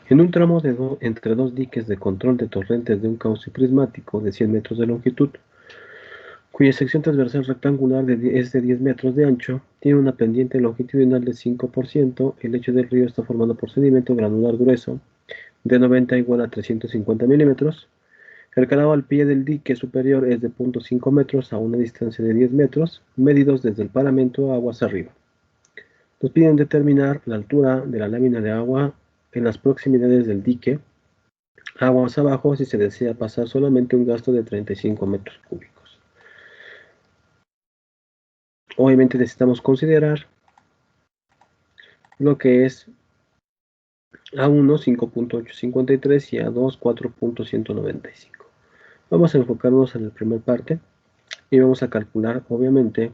En un tramo entre dos diques de control de torrentes de un cauce prismático de 100 metros de longitud, cuya sección transversal rectangular es de 10 metros de ancho, tiene una pendiente longitudinal de 5%, el lecho del río está formado por sedimento granular grueso de 90 igual a 350 milímetros. El calado al pie del dique superior es de 0.5 metros a una distancia de 10 metros, medidos desde el paramento aguas arriba. Nos piden determinar la altura de la lámina de agua en las proximidades del dique, aguas abajo si se desea pasar solamente un gasto de 35 metros cúbicos. Obviamente necesitamos considerar lo que es A1 5.853 y A2 4.195. Vamos a enfocarnos en la primera parte y vamos a calcular obviamente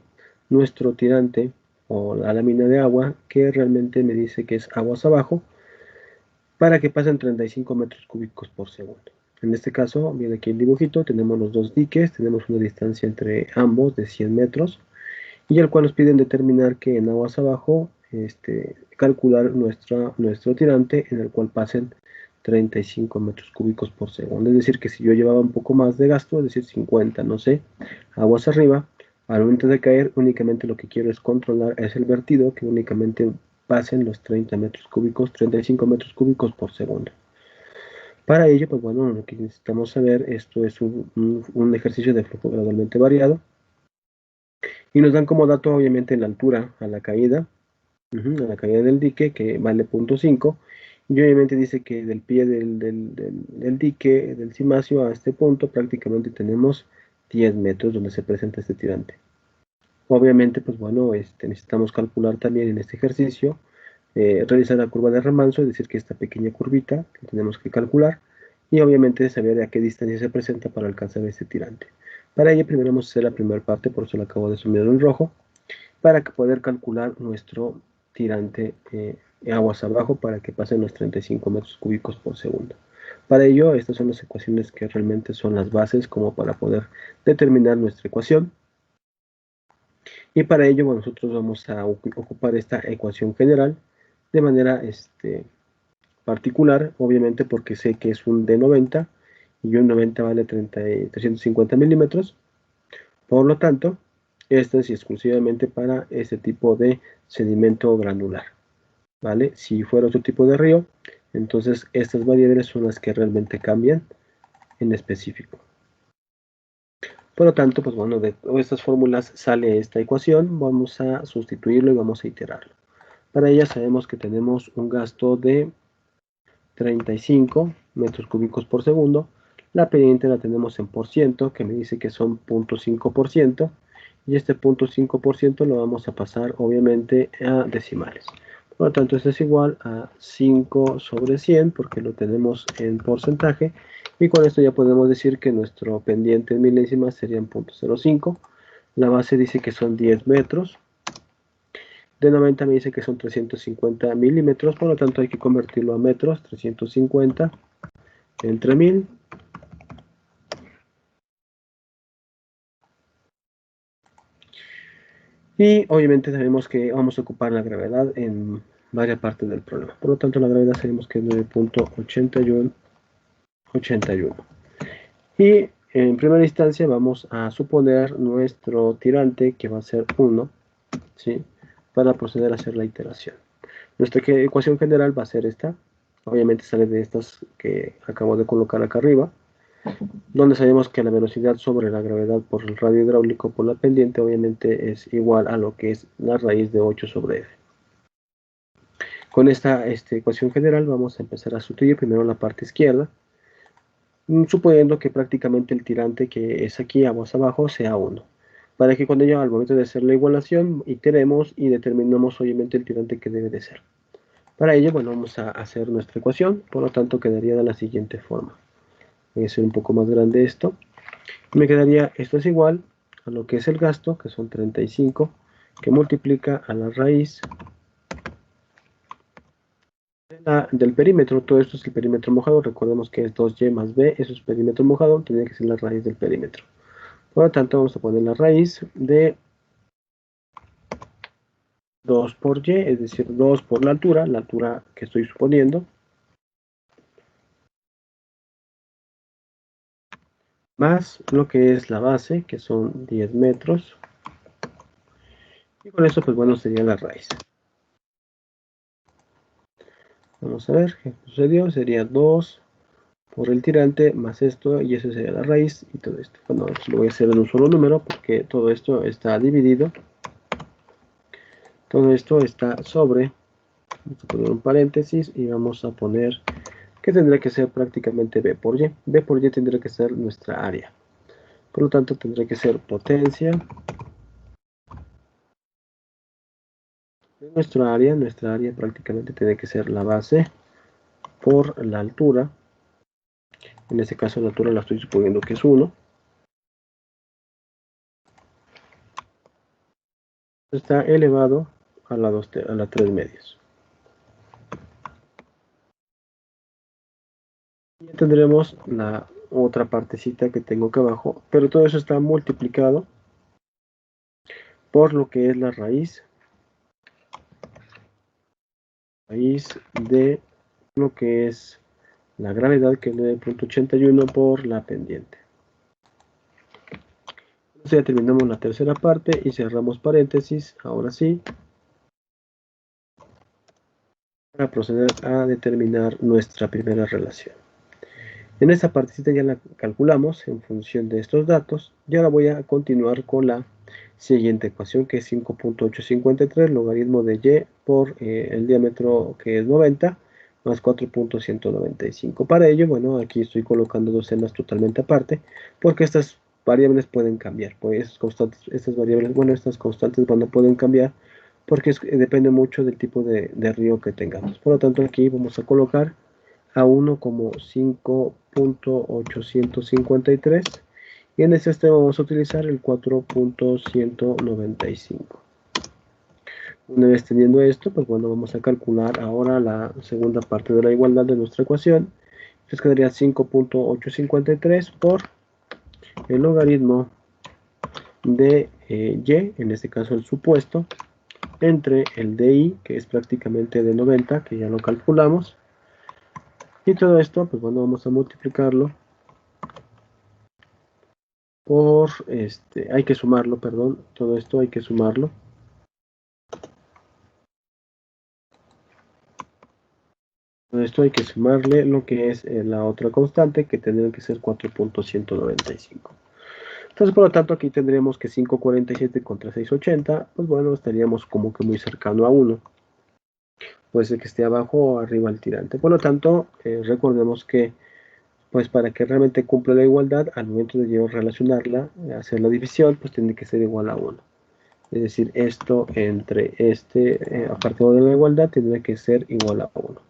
nuestro tirante o la lámina de agua que realmente me dice que es aguas abajo para que pasen 35 metros cúbicos por segundo. En este caso, viene aquí el dibujito, tenemos los dos diques, tenemos una distancia entre ambos de 100 metros y al cual nos piden determinar que en aguas abajo calcular nuestro tirante en el cual pasen 35 metros cúbicos por segundo. Es decir, que si yo llevaba un poco más de gasto, es decir, 50, no sé, aguas arriba, al momento de caer únicamente lo que quiero es controlar es el vertido, que únicamente pasen los 30 metros cúbicos, 35 metros cúbicos por segundo. Para ello, pues bueno, lo que necesitamos saber, esto es un ejercicio de flujo gradualmente variado, y nos dan como dato obviamente la altura a la caída del dique, que vale 0.5, y obviamente dice que del pie del dique, del cimacio a este punto, prácticamente tenemos 10 metros donde se presenta este tirante. Obviamente, pues bueno, necesitamos calcular también en este ejercicio, realizar la curva de remanso, es decir, que esta pequeña curvita que tenemos que calcular, y obviamente saber a qué distancia se presenta para alcanzar este tirante. Para ello, primero vamos a hacer la primera parte, por eso lo acabo de sumir en rojo, para poder calcular nuestro tirante aguas abajo para que pasen los 35 metros cúbicos por segundo. Para ello, estas son las ecuaciones que realmente son las bases como para poder determinar nuestra ecuación. Y para ello, bueno, nosotros vamos a ocupar esta ecuación general de manera particular, obviamente porque sé que es un D90 y un 90 vale 350 milímetros. Por lo tanto, esta es exclusivamente para este tipo de sedimento granular, ¿vale? Si fuera otro tipo de río, entonces estas variables son las que realmente cambian en específico. Por lo tanto, pues bueno, de estas fórmulas sale esta ecuación, vamos a sustituirlo y vamos a iterarlo. Para ella sabemos que tenemos un gasto de 35 metros cúbicos por segundo, la pendiente la tenemos en por ciento, que me dice que son 0.5%, y este 0.5% lo vamos a pasar obviamente a decimales. Por lo tanto, esto es igual a 5 sobre 100, porque lo tenemos en porcentaje, y con esto ya podemos decir que nuestro pendiente en milésimas serían 0.05. La base dice que son 10 metros. De 90 me dice que son 350 milímetros, por lo tanto hay que convertirlo a metros, 350 entre 1000. Y obviamente sabemos que vamos a ocupar la gravedad en varias partes del problema. Por lo tanto, la gravedad sabemos que es 9.81. Y en primera instancia vamos a suponer nuestro tirante que va a ser 1, ¿sí? Para proceder a hacer la iteración. Nuestra ecuación general va a ser esta. Obviamente sale de estas que acabo de colocar acá arriba, donde sabemos que la velocidad sobre la gravedad por el radio hidráulico por la pendiente obviamente es igual a lo que es la raíz de 8 sobre f. Con esta ecuación general vamos a empezar a sustituir primero la parte izquierda, suponiendo que prácticamente el tirante que es aquí aguas abajo sea 1, para que cuando ya al momento de hacer la igualación iteremos y determinemos obviamente el tirante que debe de ser. Para ello, bueno, vamos a hacer nuestra ecuación, por lo tanto quedaría de la siguiente forma. Voy a hacer un poco más grande esto. Me quedaría, esto es igual a lo que es el gasto, que son 35, que multiplica a la raíz del perímetro. Todo esto es el perímetro mojado. Recordemos que es 2y más b, eso es perímetro mojado, tendría que ser la raíz del perímetro. Por lo tanto, vamos a poner la raíz de 2 por y, es decir, 2 por la altura que estoy suponiendo, más lo que es la base, que son 10 metros. Y con eso, pues bueno, sería la raíz. Vamos a ver qué sucedió. Sería 2 por el tirante más esto, y eso sería la raíz y todo esto. Bueno, lo voy a hacer en un solo número porque todo esto está dividido. Todo esto está sobre, vamos a poner un paréntesis y vamos a poner que tendrá que ser prácticamente B por Y. B por Y tendrá que ser nuestra área. Por lo tanto, tendrá que ser potencia de nuestra área. Nuestra área prácticamente tiene que ser la base por la altura. En este caso, la altura la estoy suponiendo que es 1. Está elevado a la 3 medios. Y ya tendremos la otra partecita que tengo acá abajo, pero todo eso está multiplicado por lo que es la raíz de lo que es la gravedad, que es 9.81 por la pendiente. Entonces ya terminamos la tercera parte y cerramos paréntesis, ahora sí, para proceder a determinar nuestra primera relación. En esta partecita ya la calculamos en función de estos datos, y ahora voy a continuar con la siguiente ecuación, que es 5.853 logaritmo de y por el diámetro, que es 90, más 4.195. Para ello, bueno, aquí estoy colocando docenas totalmente aparte, porque estas variables pueden cambiar. Pues estas variables, bueno, estas constantes, bueno, pueden cambiar porque depende mucho del tipo de río que tengamos. Por lo tanto, aquí vamos a colocar a 1 como 5.853, y en este sistema vamos a utilizar el 4.195. Una vez teniendo esto, pues bueno, vamos a calcular ahora la segunda parte de la igualdad de nuestra ecuación. Entonces quedaría 5.853 por el logaritmo de y, en este caso el supuesto, entre el di, que es prácticamente de 90, que ya lo calculamos, y todo esto, pues bueno, vamos a multiplicarlo por, hay que sumarlo, perdón, todo esto hay que sumarlo. Todo esto hay que sumarle lo que es la otra constante, que tendría que ser 4.195. Entonces, por lo tanto, aquí tendríamos que 5.47 contra 6.80, pues bueno, estaríamos como que muy cercano a 1. Puede ser que esté abajo o arriba el tirante. Por lo tanto, recordemos que, pues para que realmente cumpla la igualdad, al momento de yo relacionarla, hacer la división, pues tiene que ser igual a 1. Es decir, esto entre apartado de la igualdad tendría que ser igual a 1.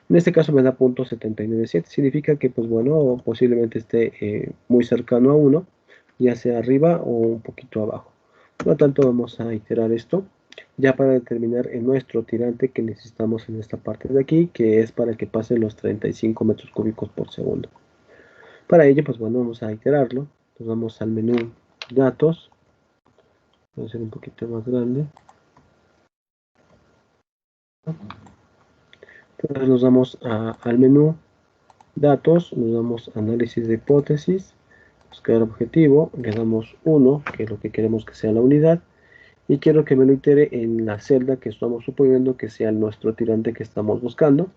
En este caso me da .797, significa que, pues bueno, posiblemente esté muy cercano a 1, ya sea arriba o un poquito abajo. Por lo tanto, vamos a iterar esto ya para determinar en nuestro tirante que necesitamos en esta parte de aquí, que es para que pase los 35 metros cúbicos por segundo. Para ello, pues bueno, vamos a iterarlo. Nos vamos al menú datos. Voy a hacer un poquito más grande. Entonces nos vamos al menú datos, nos damos análisis de hipótesis, buscar objetivo, le damos 1, que es lo que queremos que sea la unidad, y quiero que me lo itere en la celda que estamos suponiendo que sea nuestro tirante que estamos buscando,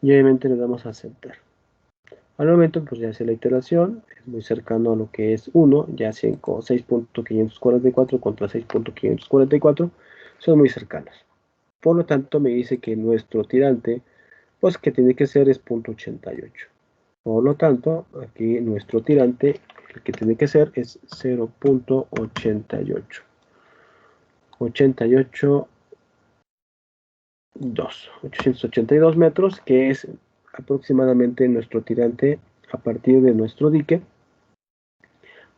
y obviamente le damos a aceptar. Al momento, pues ya hace la iteración, es muy cercano a lo que es 1, ya 6.544 contra 6.544 son muy cercanos. Por lo tanto, me dice que nuestro tirante, pues que tiene que ser es .88. Por lo tanto, aquí nuestro tirante, el que tiene que ser es 0.88. 882 metros, que es aproximadamente nuestro tirante a partir de nuestro dique,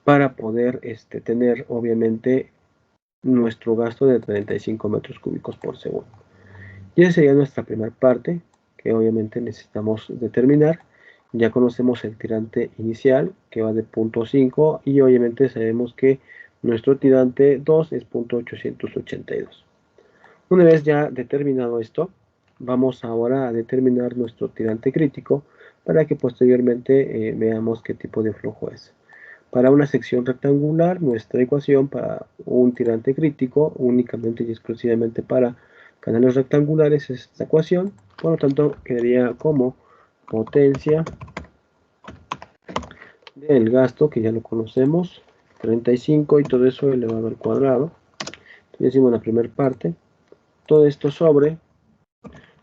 para poder tener obviamente nuestro gasto de 35 metros cúbicos por segundo. Y esa sería nuestra primera parte, que obviamente necesitamos determinar. Ya conocemos el tirante inicial, que va de 0.5, y obviamente sabemos que nuestro tirante 2 es 0.882. Una vez ya determinado esto, vamos ahora a determinar nuestro tirante crítico para que posteriormente veamos qué tipo de flujo es. Para una sección rectangular, nuestra ecuación para un tirante crítico, únicamente y exclusivamente para canales rectangulares, es esta ecuación. Por lo tanto, quedaría como potencia del gasto, que ya lo conocemos, 35 y todo eso elevado al cuadrado. Entonces, decimos la primera parte. Todo esto sobre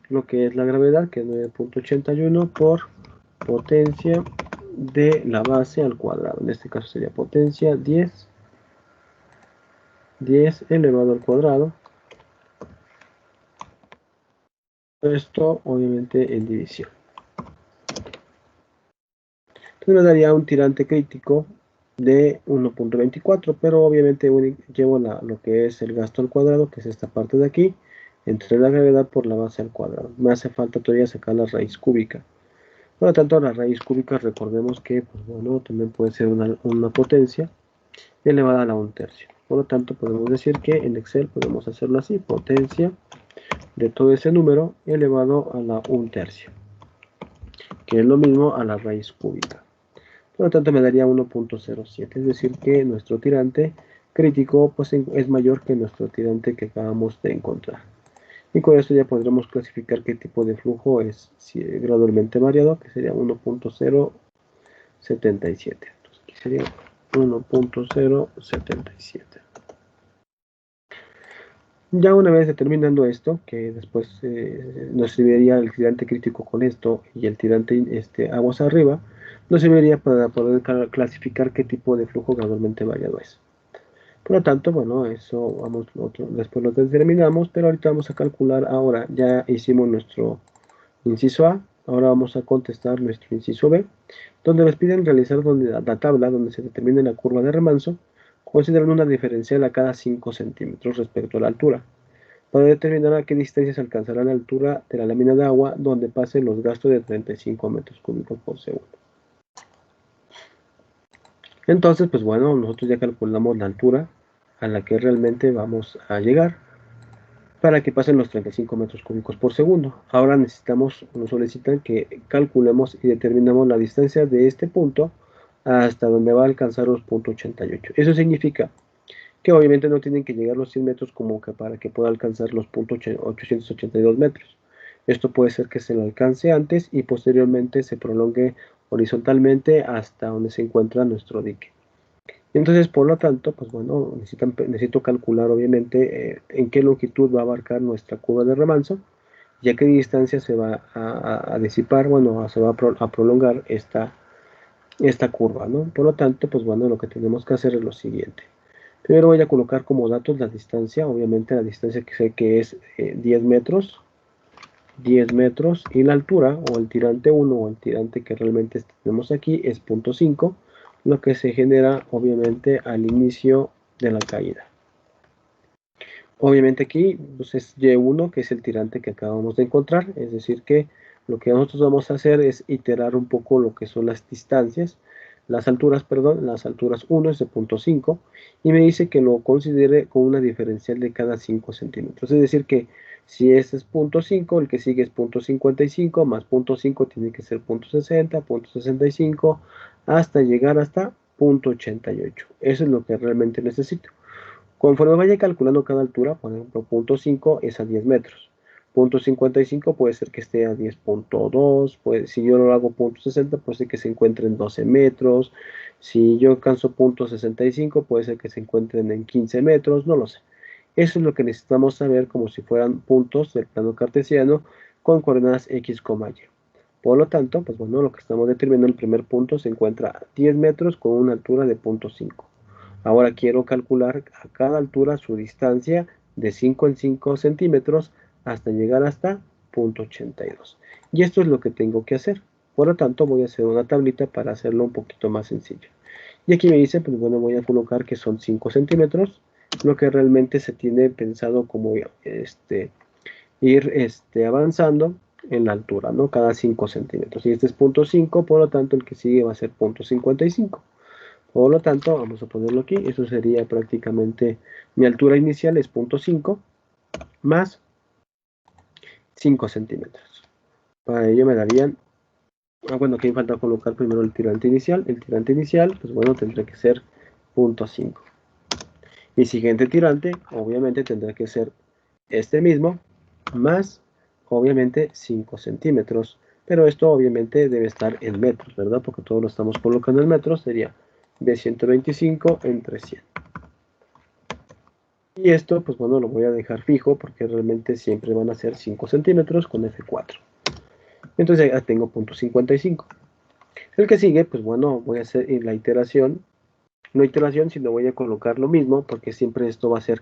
lo que es la gravedad, que es 9.81 por potencia de la base al cuadrado. En este caso sería potencia 10 elevado al cuadrado. Esto obviamente en división. Entonces me daría un tirante crítico de 1.24, pero obviamente llevo lo que es el gasto al cuadrado, que es esta parte de aquí, entre la gravedad por la base al cuadrado. Me hace falta todavía sacar la raíz cúbica. Por lo tanto, la raíz cúbica, recordemos que pues, bueno, también puede ser una potencia elevada a la 1/3. Por lo tanto, podemos decir que en Excel podemos hacerlo así: potencia de todo ese número elevado a la 1/3, que es lo mismo a la raíz cúbica. Por lo tanto, me daría 1.07, es decir que nuestro tirante crítico pues, es mayor que nuestro tirante que acabamos de encontrar. Y con esto ya podremos clasificar qué tipo de flujo es gradualmente variado, que sería 1.077. Entonces aquí sería 1.077. Ya una vez determinando esto, que después nos serviría el tirante crítico con esto y el tirante aguas arriba, nos serviría para poder clasificar qué tipo de flujo gradualmente variado es. Por lo tanto, bueno, eso después lo determinamos, pero ahorita vamos a calcular. Ahora ya hicimos nuestro inciso A, ahora vamos a contestar nuestro inciso B, donde nos piden realizar la tabla donde se determine la curva de remanso, considerando una diferencial a cada 5 centímetros respecto a la altura, para determinar a qué distancia se alcanzará la altura de la lámina de agua donde pasen los gastos de 35 metros cúbicos por segundo. Entonces, pues bueno, nosotros ya calculamos la altura a la que realmente vamos a llegar para que pasen los 35 metros cúbicos por segundo. Ahora nos solicitan que calculemos y determinemos la distancia de este punto hasta donde va a alcanzar los .88. Eso significa que obviamente no tienen que llegar los 100 metros como que para que pueda alcanzar los .882 metros. Esto puede ser que se lo alcance antes y posteriormente se prolongue horizontalmente hasta donde se encuentra nuestro dique. Entonces, por lo tanto, pues bueno, necesito calcular obviamente en qué longitud va a abarcar nuestra curva de remanso y a qué distancia se va a disipar, bueno, se va a prolongar esta curva, ¿no? Por lo tanto, pues bueno, lo que tenemos que hacer es lo siguiente. Primero voy a colocar como datos la distancia, obviamente la distancia que sé que es 10 metros, y la altura o el tirante 1 o el tirante que realmente tenemos aquí es 0.5, lo que se genera obviamente al inicio de la caída. Obviamente aquí pues es Y1, que es el tirante que acabamos de encontrar, es decir que lo que nosotros vamos a hacer es iterar un poco lo que son las distancias, las alturas 1 es de 0.5 y me dice que lo considere con una diferencial de cada 5 centímetros, es decir que si este es 0.5, el que sigue es 0.55, más 0.5 tiene que ser 0.60, 0.65, hasta llegar hasta 0.88. Eso es lo que realmente necesito. Conforme vaya calculando cada altura, por ejemplo, 0.5 es a 10 metros. 0.55 puede ser que esté a 10.2, si yo lo hago 0.60 puede ser que se encuentre en 12 metros. Si yo alcanzo 0.65 puede ser que se encuentren en 15 metros, no lo sé. Eso es lo que necesitamos saber como si fueran puntos del plano cartesiano con coordenadas x, y. Por lo tanto, pues bueno, lo que estamos determinando, el primer punto se encuentra a 10 metros con una altura de 0.5. Ahora quiero calcular a cada altura su distancia de 5 en 5 centímetros hasta llegar hasta 0.82. Y esto es lo que tengo que hacer. Por lo tanto, voy a hacer una tablita para hacerlo un poquito más sencillo. Y aquí me dice, pues bueno, voy a colocar que son 5 centímetros, lo que realmente se tiene pensado como ir avanzando en la altura, ¿no? Cada 5 centímetros. Y este es 0.5, por lo tanto, el que sigue va a ser 0.55. Por lo tanto, vamos a ponerlo aquí. Eso sería prácticamente mi altura inicial es 0.5 más 5 centímetros. Para ello me darían Bueno, aquí me falta colocar primero el tirante inicial. El tirante inicial, pues bueno, tendrá que ser 0.5. Mi siguiente tirante, obviamente, tendrá que ser este mismo, más, obviamente, 5 centímetros. Pero esto, obviamente, debe estar en metros, ¿verdad? Porque todo lo estamos colocando en metros. Sería B125 entre 100. Y esto, pues bueno, lo voy a dejar fijo porque realmente siempre van a ser 5 centímetros con F4. Entonces ya tengo 0.55. El que sigue, pues bueno, voy a hacer la iteración. No iteración, sino voy a colocar lo mismo porque siempre esto va a ser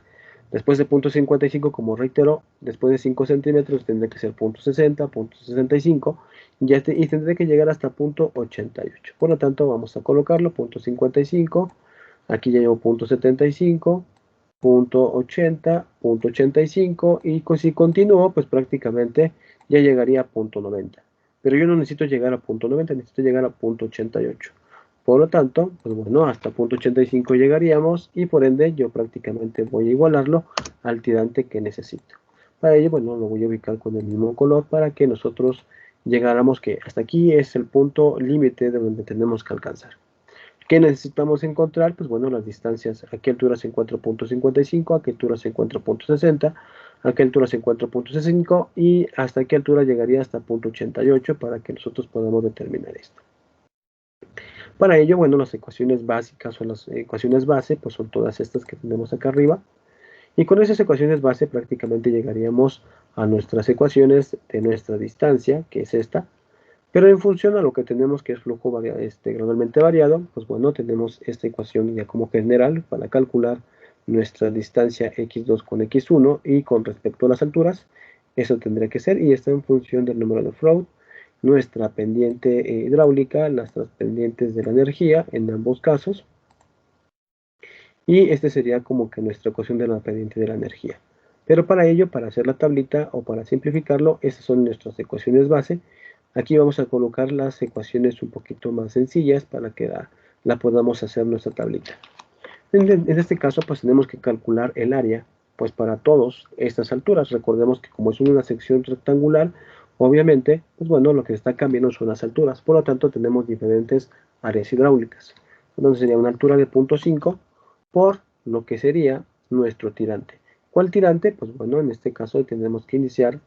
después de 0.55, como reitero, después de 5 centímetros tendrá que ser 0.60, 0.65 y tendré que llegar hasta 0.88. Por lo tanto, vamos a colocarlo 0.55. Aquí ya llevo 0.75. 0.80, 0.85 y si continúo, pues prácticamente ya llegaría a 0.90. Pero yo no necesito llegar a 0.90, necesito llegar a 0.88. Por lo tanto, pues bueno, hasta 0.85 llegaríamos y por ende yo prácticamente voy a igualarlo al tirante que necesito. Para ello, bueno, lo voy a ubicar con el mismo color para que nosotros llegáramos que hasta aquí es el punto límite de donde tenemos que alcanzar. ¿Qué necesitamos encontrar? Pues bueno, las distancias. ¿A qué altura se encuentra 0.55? ¿A qué altura se encuentra 0.60? ¿A qué altura se encuentra 0.65? Y hasta qué altura llegaría hasta 0.88 para que nosotros podamos determinar esto. Para ello, bueno, las ecuaciones básicas o las ecuaciones base, pues son todas estas que tenemos acá arriba. Y con esas ecuaciones base prácticamente llegaríamos a nuestras ecuaciones de nuestra distancia, que es esta. Pero en función a lo que tenemos que es flujo gradualmente variado, pues bueno, tenemos esta ecuación ya como general para calcular nuestra distancia x2 con x1 y con respecto a las alturas, eso tendría que ser, y está en función del número de Freud, nuestra pendiente hidráulica, las pendientes de la energía en ambos casos, y este sería como que nuestra ecuación de la pendiente de la energía. Pero para ello, para hacer la tablita o para simplificarlo, estas son nuestras ecuaciones base. Aquí vamos a colocar las ecuaciones un poquito más sencillas para que la podamos hacer nuestra tablita. En este caso, pues tenemos que calcular el área, pues para todas estas alturas. Recordemos que como es una sección rectangular, obviamente, pues bueno, lo que está cambiando son las alturas. Por lo tanto, tenemos diferentes áreas hidráulicas. Entonces sería una altura de 0.5 por lo que sería nuestro tirante. ¿Cuál tirante? Pues bueno, en este caso tendremos que iniciar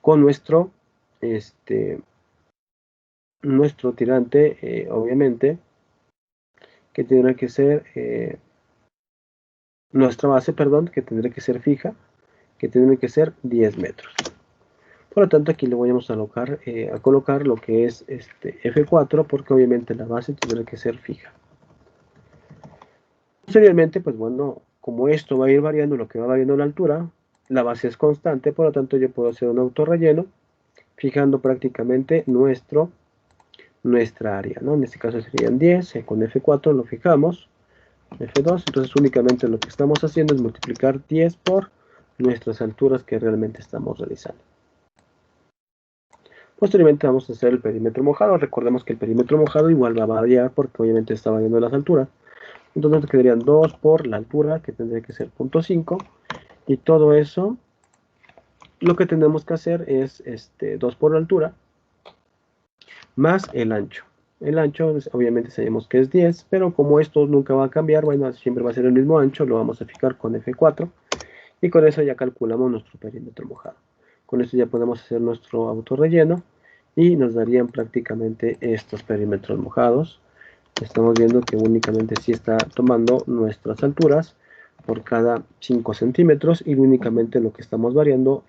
con nuestro tirante, obviamente, que tendrá que ser nuestra base, perdón, que tendrá que ser fija, que tendrá que ser 10 metros. Por lo tanto, aquí le vamos a colocar lo que es F4, porque obviamente la base tendrá que ser fija. Posteriormente, pues bueno, como esto va a ir variando, lo que va variando la altura, la base es constante, por lo tanto yo puedo hacer un autorrelleno fijando prácticamente nuestra área, ¿no? En este caso serían 10, con F4 lo fijamos, F2, entonces únicamente lo que estamos haciendo es multiplicar 10 por nuestras alturas que realmente estamos realizando. Posteriormente vamos a hacer el perímetro mojado. Recordemos que el perímetro mojado igual va a variar porque obviamente está variando las alturas. Entonces nos quedarían 2 por la altura, que tendría que ser 0.5. Y todo eso, lo que tenemos que hacer es 2 por la altura, más el ancho. El ancho, obviamente sabemos que es 10, pero como esto nunca va a cambiar, bueno, siempre va a ser el mismo ancho, lo vamos a fijar con F4. Y con eso ya calculamos nuestro perímetro mojado. Con esto ya podemos hacer nuestro autorrelleno y nos darían prácticamente estos perímetros mojados. Estamos viendo que únicamente sí está tomando nuestras alturas por cada 5 centímetros y únicamente lo que estamos variando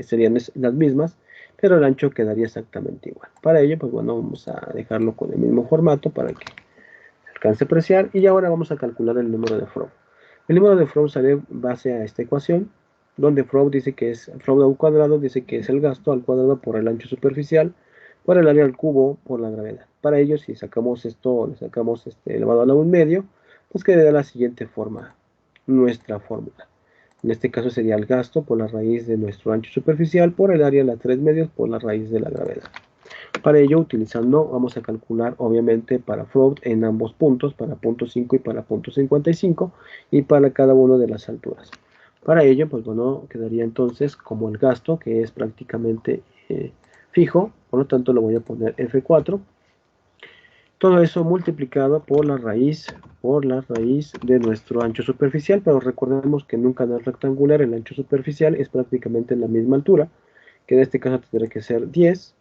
serían las mismas, pero el ancho quedaría exactamente igual. Para ello, pues bueno, vamos a dejarlo con el mismo formato para que se alcance a apreciar y ahora vamos a calcular el número de Freud. El número de Freud sale en base a esta ecuación, donde Freud dice que es Freud al cuadrado, dice que es el gasto al cuadrado por el ancho superficial, por el área al cubo, por la gravedad. Para ello, si sacamos esto, le sacamos elevado a la 1/2, pues quedaría la siguiente forma, nuestra fórmula. En este caso sería el gasto por la raíz de nuestro ancho superficial por el área a la 3/2 por la raíz de la gravedad. Para ello, vamos a calcular obviamente para Freud en ambos puntos, para punto 5 y para punto 55, y para cada una de las alturas. Para ello, pues bueno, quedaría entonces como el gasto, que es prácticamente fijo, por lo tanto lo voy a poner F4. Todo eso multiplicado por la raíz de nuestro ancho superficial, pero recordemos que en un canal rectangular el ancho superficial es prácticamente la misma altura, que en este caso tendrá que ser 10,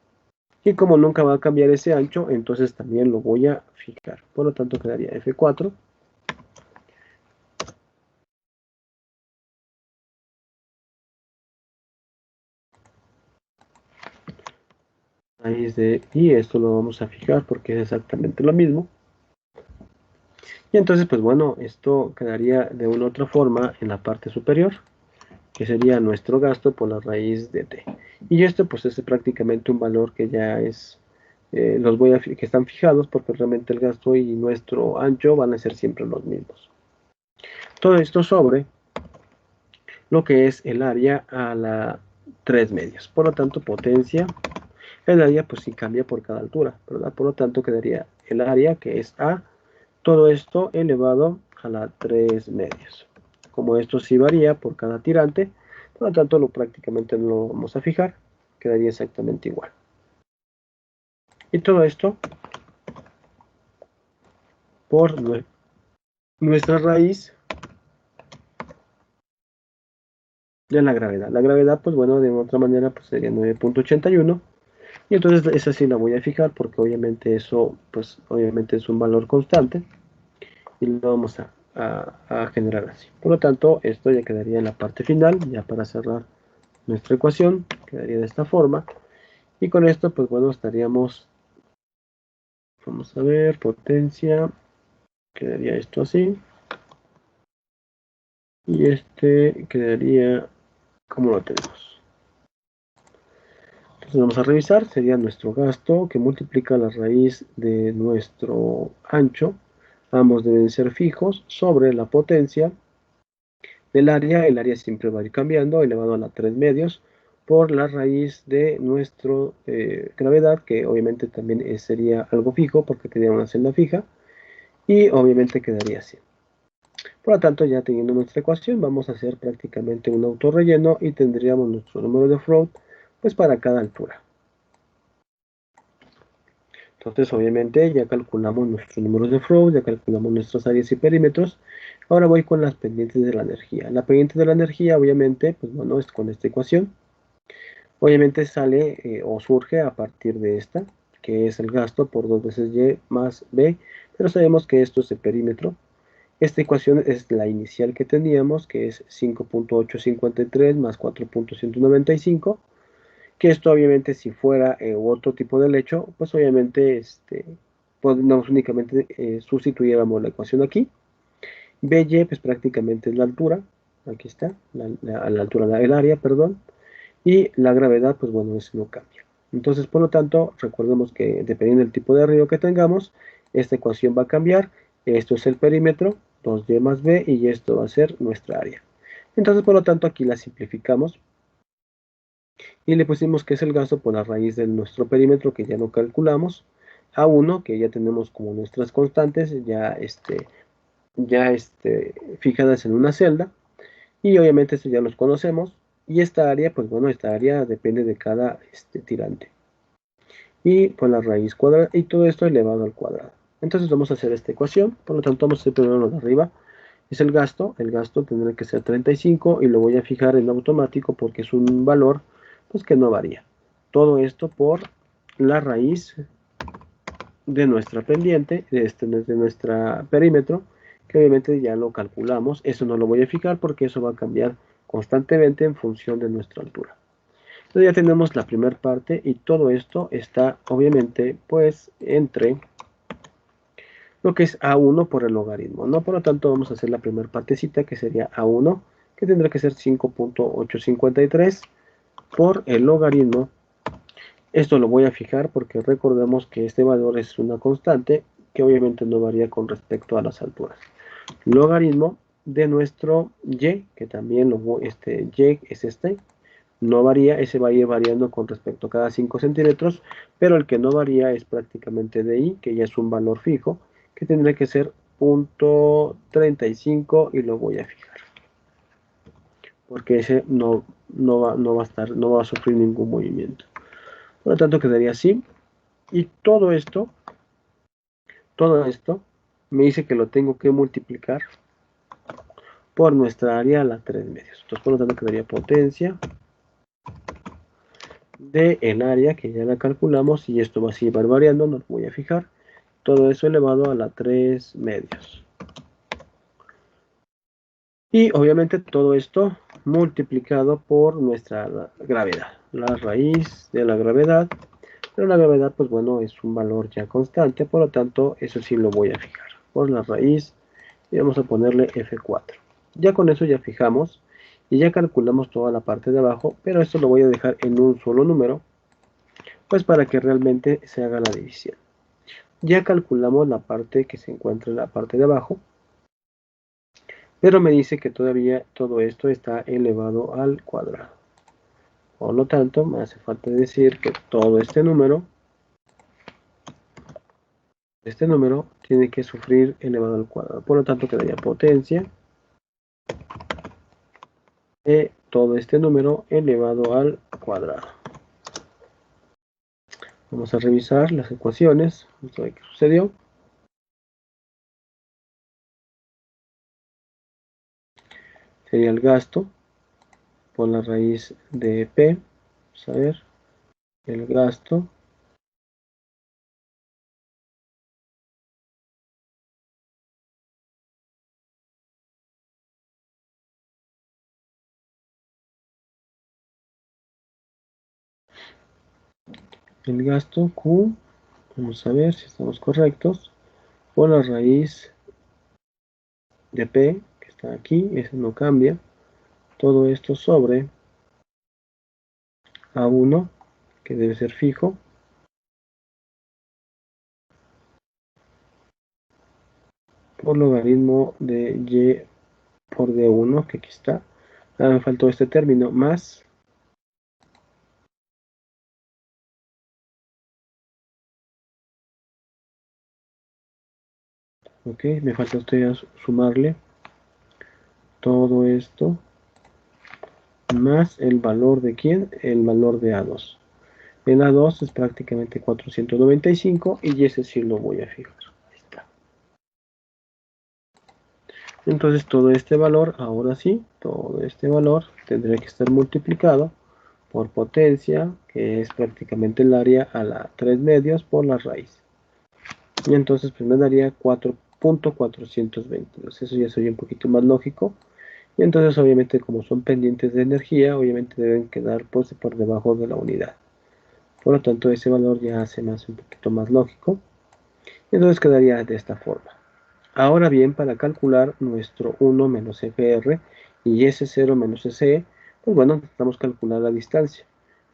y como nunca va a cambiar ese ancho, entonces también lo voy a fijar. Por lo tanto quedaría F4. Raíz de, y esto lo vamos a fijar porque es exactamente lo mismo. Y entonces, pues bueno, esto quedaría de una u otra forma en la parte superior, que sería nuestro gasto por la raíz de t. Y esto pues es prácticamente un valor que ya es, que están fijados porque realmente el gasto y nuestro ancho van a ser siempre los mismos. Todo esto sobre lo que es el área a la 3 medios. Por lo tanto, potencia, el área pues sí cambia por cada altura, ¿verdad? Por lo tanto, quedaría el área que es A, todo esto elevado a la 3 medios. Como esto sí varía por cada tirante, por lo tanto, prácticamente no lo vamos a fijar, quedaría exactamente igual. Y todo esto por nuestra raíz de la gravedad. La gravedad, pues bueno, de otra manera, pues sería 9.81. Y entonces esa sí la voy a fijar porque obviamente eso, pues obviamente es un valor constante. Y lo vamos a generar así. Por lo tanto, esto ya quedaría en la parte final, ya para cerrar nuestra ecuación, quedaría de esta forma. Y con esto, pues bueno, estaríamos, vamos a ver, potencia, quedaría esto así. Y este quedaría como lo tenemos. Entonces vamos a revisar, sería nuestro gasto que multiplica la raíz de nuestro ancho. Ambos deben ser fijos sobre la potencia del área. El área siempre va a ir cambiando, elevado a la 3 medios, por la raíz de nuestra gravedad, que obviamente también sería algo fijo porque tendría una celda fija, y obviamente quedaría así. Por lo tanto, ya teniendo nuestra ecuación, vamos a hacer prácticamente un autorrelleno y tendríamos nuestro número de Freud pues para cada altura. Entonces, obviamente, ya calculamos nuestros números de Freud, ya calculamos nuestras áreas y perímetros. Ahora voy con las pendientes de la energía. La pendiente de la energía, obviamente, pues bueno, es con esta ecuación. Obviamente sale o surge a partir de esta, que es el gasto por 2 veces Y más B, pero sabemos que esto es el perímetro. Esta ecuación es la inicial que teníamos, que es 5.853 más 4.195, que esto obviamente si fuera otro tipo de lecho, pues obviamente podemos únicamente sustituyéramos la ecuación aquí. BY pues prácticamente es la altura, aquí está, la altura del área, perdón, y la gravedad pues bueno, eso no cambia. Entonces por lo tanto, recordemos que dependiendo del tipo de río que tengamos, esta ecuación va a cambiar. Esto es el perímetro, 2y más b, y esto va a ser nuestra área. Entonces por lo tanto aquí la simplificamos y le pusimos que es el gasto por la raíz de nuestro perímetro que ya no calculamos, A1 que ya tenemos como nuestras constantes ya fijadas en una celda, y obviamente esto ya los conocemos, y esta área pues bueno, esta área depende de cada tirante, y por la raíz cuadrada, y todo esto elevado al cuadrado. Entonces vamos a hacer esta ecuación, por lo tanto vamos a hacer primero lo de arriba, es el gasto tendrá que ser 35 y lo voy a fijar en automático porque es un valor pues que no varía. Todo esto por la raíz de nuestra pendiente, de nuestra perímetro, que obviamente ya lo calculamos. Eso no lo voy a fijar porque eso va a cambiar constantemente en función de nuestra altura. Entonces ya tenemos la primera parte y todo esto está obviamente pues entre lo que es A1 por el logaritmo, ¿no? Por lo tanto, vamos a hacer la primera partecita, que sería A1, que tendrá que ser 5.853 por el logaritmo. Esto lo voy a fijar porque recordemos que este valor es una constante que obviamente no varía con respecto a las alturas. Logaritmo de nuestro y, que también y es no varía, ese va a ir variando con respecto a cada 5 centímetros, pero el que no varía es prácticamente de i, que ya es un valor fijo, que tendrá que ser 0.35 y lo voy a fijar. Porque ese no va a sufrir ningún movimiento. Por lo tanto, quedaría así. Y todo esto me dice que lo tengo que multiplicar por nuestra área a la 3 medios. Entonces, por lo tanto, quedaría potencia de el área, que ya la calculamos, y esto va a seguir variando, no lo voy a fijar. Todo eso elevado a la 3 medios. Y obviamente todo esto multiplicado por nuestra gravedad, la raíz de la gravedad. Pero la gravedad, pues bueno, es un valor ya constante, por lo tanto, eso sí lo voy a fijar por la raíz y vamos a ponerle F4. Ya con eso ya fijamos y ya calculamos toda la parte de abajo, pero esto lo voy a dejar en un solo número, pues para que realmente se haga la división. Ya calculamos la parte que se encuentra en la parte de abajo, pero me dice que todavía todo esto está elevado al cuadrado. Por lo tanto, me hace falta decir que todo este número tiene que sufrir elevado al cuadrado. Por lo tanto, quedaría potencia de todo este número elevado al cuadrado. Vamos a revisar las ecuaciones. Vamos a ver qué sucedió. Sería el gasto por la raíz de P. Vamos a ver. El gasto Q. Vamos a ver si estamos correctos. Por la raíz de P, que está aquí. Eso no cambia. Todo esto sobre A1, que debe ser fijo, por logaritmo de y por d1, que aquí está. Ahora me faltó este término, más ok, me falta usted sumarle todo esto más el valor de ¿quién? El valor de A2. El A2 es prácticamente 495 y ese sí lo voy a fijar. Ahí está. Entonces todo este valor, ahora sí, todo este valor tendría que estar multiplicado por potencia, que es prácticamente el área a la 3 medios por la raíz. Y entonces pues me daría 4.422. Eso ya sería un poquito más lógico. Y entonces obviamente como son pendientes de energía, obviamente deben quedar pues, por debajo de la unidad. Por lo tanto ese valor ya hace un poquito más lógico. Y entonces quedaría de esta forma. Ahora bien, para calcular nuestro 1 menos FR y S0 menos SE, pues bueno, necesitamos calcular la distancia.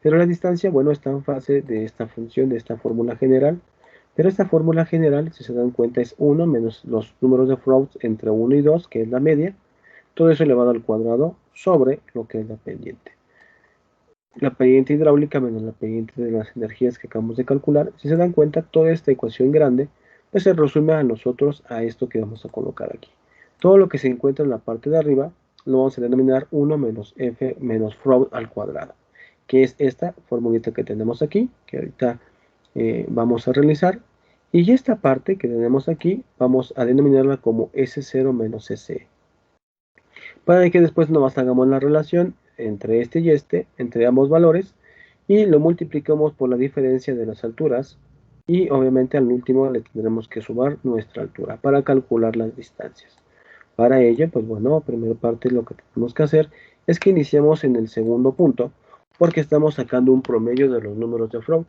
Pero la distancia, bueno, está en fase de esta función, de esta fórmula general. Pero esta fórmula general, si se dan cuenta, es 1 menos los números de Freud entre 1 y 2, que es la media. Todo eso elevado al cuadrado sobre lo que es la pendiente. La pendiente hidráulica menos la pendiente de las energías que acabamos de calcular. Si se dan cuenta, toda esta ecuación grande pues se resume a nosotros a esto que vamos a colocar aquí. Todo lo que se encuentra en la parte de arriba lo vamos a denominar 1 menos f menos Freud al cuadrado, que es esta formulita que tenemos aquí, que ahorita vamos a realizar. Y esta parte que tenemos aquí vamos a denominarla como S0 menos SE. Para que después nomás hagamos la relación entre este y este, entre ambos valores, y lo multiplicamos por la diferencia de las alturas, y obviamente al último le tendremos que sumar nuestra altura para calcular las distancias. Para ello, pues bueno, primera parte lo que tenemos que hacer es que iniciemos en el segundo punto, porque estamos sacando un promedio de los números de Freud,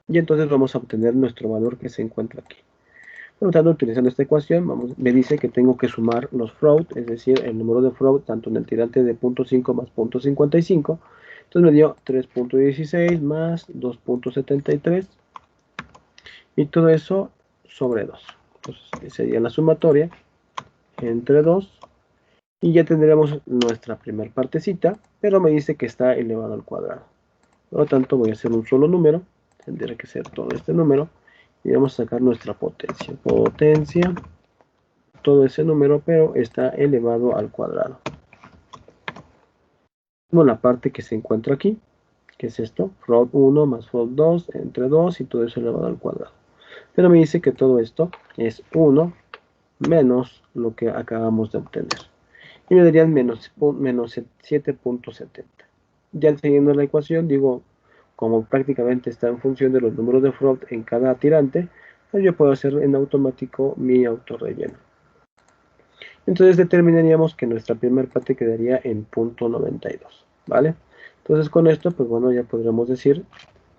y entonces vamos a obtener nuestro valor que se encuentra aquí. Por lo tanto, utilizando esta ecuación, me dice que tengo que sumar los Freud, es decir, el número de Freud, tanto en el tirante de 0.5 más 0.55. Entonces me dio 3.16 más 2.73 y todo eso sobre 2. Entonces sería la sumatoria entre 2 y ya tendríamos nuestra primera partecita, pero me dice que está elevado al cuadrado. Por lo tanto, voy a hacer un solo número, tendría que ser todo este número, y vamos a sacar nuestra potencia. Potencia, todo ese número, pero está elevado al cuadrado. Como la parte que se encuentra aquí, ¿Qué es esto? Float 1 más float 2 entre 2 y todo eso elevado al cuadrado. Pero me dice que todo esto es 1 menos lo que acabamos de obtener. Y me darían menos 7.70. Ya siguiendo la ecuación, digo, como prácticamente está en función de los números de float en cada tirante, pues yo puedo hacer en automático mi autorrelleno. Entonces determinaríamos que nuestra primera parte quedaría en 0.92, ¿vale? Entonces con esto, pues bueno, ya podremos decir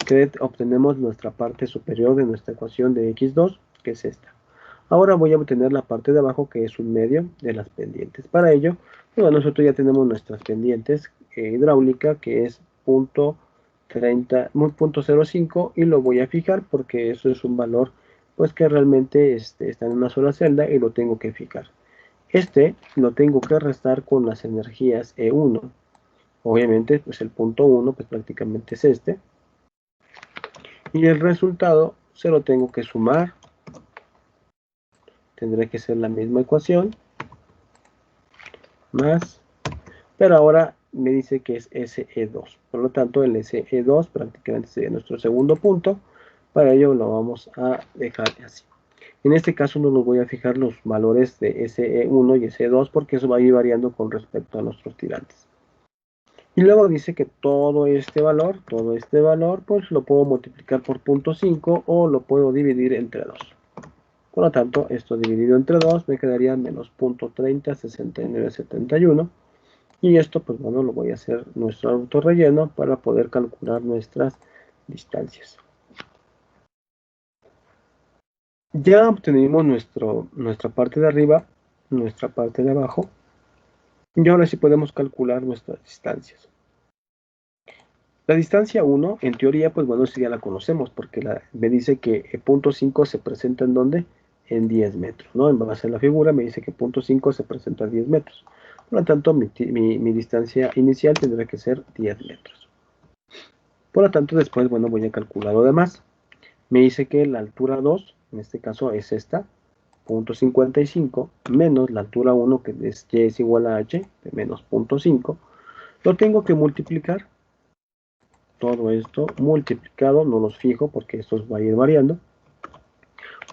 que obtenemos nuestra parte superior de nuestra ecuación de x2, que es esta. Ahora voy a obtener la parte de abajo, que es un medio de las pendientes. Para ello, bueno, nosotros ya tenemos nuestras pendientes hidráulica, que es 0.05, y lo voy a fijar porque eso es un valor pues que realmente está en una sola celda y lo tengo que fijar. Este lo tengo que restar con las energías E1. Obviamente, pues el punto 1 pues prácticamente es este. Y el resultado se lo tengo que sumar. Tendrá que ser la misma ecuación. Más. Pero ahora me dice que es SE2. Por lo tanto, el SE2 prácticamente sería nuestro segundo punto. Para ello lo vamos a dejar así. En este caso no nos voy a fijar los valores de SE1 y SE2 porque eso va a ir variando con respecto a nuestros tirantes. Y luego dice que todo este valor, pues lo puedo multiplicar por 0.5 o lo puedo dividir entre 2. Por lo tanto, esto dividido entre 2 me quedaría menos 0.30, 69, 71. Y esto, pues bueno, lo voy a hacer nuestro autorrelleno para poder calcular nuestras distancias. Ya obtenemos nuestra parte de arriba, nuestra parte de abajo. Y ahora sí podemos calcular nuestras distancias. La distancia 1, en teoría, pues bueno, sí ya la conocemos, porque me dice que el punto 5 se presenta en ¿dónde? En 10 metros, ¿no? En base a la figura me dice que punto 5 se presenta a 10 metros. Por lo tanto, mi distancia inicial tendrá que ser 10 metros. Por lo tanto, después, bueno, voy a calcular lo demás. Me dice que la altura 2, en este caso es esta, 0.55, menos la altura 1, que es y es igual a h, de menos 0.5, lo tengo que multiplicar. Todo esto multiplicado, no los fijo porque esto va a ir variando,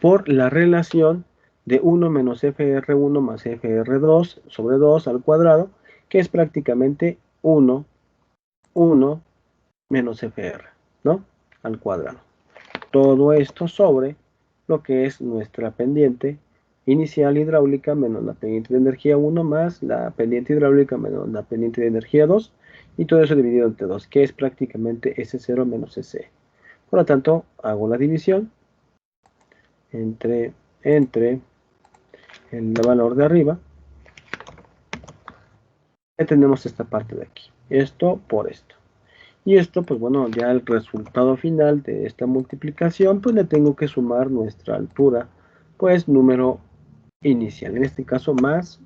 por la relación de 1 menos FR1 más FR2 sobre 2 al cuadrado, que es prácticamente 1 menos FR, ¿no? Al cuadrado. Todo esto sobre lo que es nuestra pendiente inicial hidráulica menos la pendiente de energía 1 más la pendiente hidráulica menos la pendiente de energía 2, y todo eso dividido entre 2, que es prácticamente S0 menos SE. Por lo tanto, hago la división entre el valor de arriba. Ya tenemos esta parte de aquí. Esto por esto. Y esto, pues bueno, ya el resultado final de esta multiplicación, pues le tengo que sumar nuestra altura, pues número inicial. En este caso, más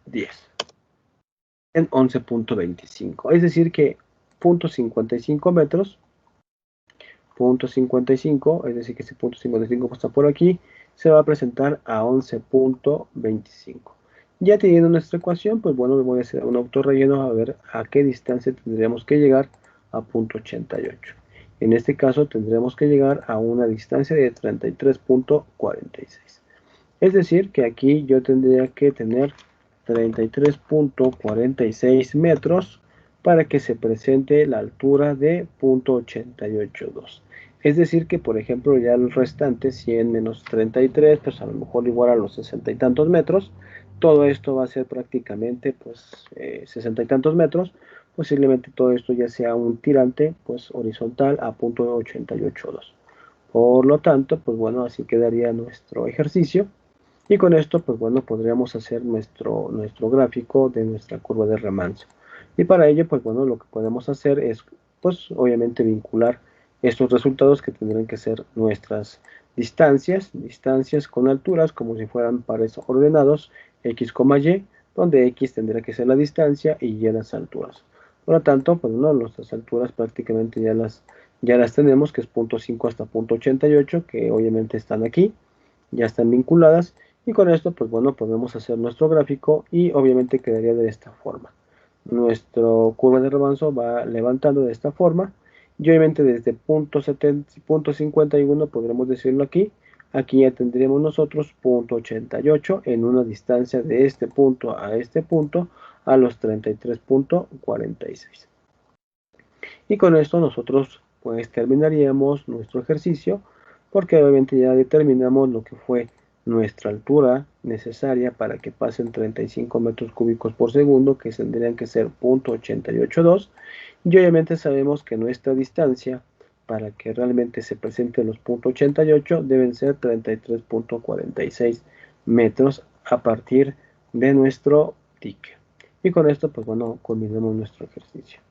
10. En 11.25. Es decir que 0.55 metros, 0.55, es decir que ese 0.55 está por aquí, se va a presentar a 11.25. Ya teniendo nuestra ecuación, pues bueno, voy a hacer un autorrelleno a ver a qué distancia tendríamos que llegar a 0.88. En este caso tendremos que llegar a una distancia de 33.46. Es decir que aquí yo tendría que tener 33.46 metros para que se presente la altura de 0.882. Es decir que, por ejemplo, ya el restante, 100 menos 33, pues a lo mejor igual a los 60 y tantos metros. Todo esto va a ser prácticamente, pues, 60 y tantos metros. Posiblemente todo esto ya sea un tirante, pues, horizontal a 0.882. Por lo tanto, pues bueno, así quedaría nuestro ejercicio. Y con esto, pues bueno, podríamos hacer nuestro gráfico de nuestra curva de remanso. Y para ello, pues bueno, lo que podemos hacer es, pues obviamente vincular estos resultados que tendrán que ser nuestras distancias con alturas como si fueran pares ordenados, x, y, donde x tendrá que ser la distancia y y las alturas. Por lo tanto, pues bueno, nuestras alturas prácticamente ya las tenemos, que es 0.5 hasta 0.88, que obviamente están aquí, ya están vinculadas. Y con esto, pues bueno, podemos hacer nuestro gráfico y obviamente quedaría de esta forma. nuestro curva de remanso va levantando de esta forma. Y obviamente desde punto 51 podremos decirlo aquí. Aquí ya tendríamos nosotros punto 88 en una distancia de este punto a este punto a los 33.46. Y con esto nosotros pues terminaríamos nuestro ejercicio, porque obviamente ya determinamos lo que fue nuestra altura necesaria para que pasen 35 metros cúbicos por segundo, que tendrían que ser 0.882, y obviamente sabemos que nuestra distancia para que realmente se presenten los 0.88 deben ser 33.46 metros a partir de nuestro ticket. Y con esto pues bueno, culminamos nuestro ejercicio.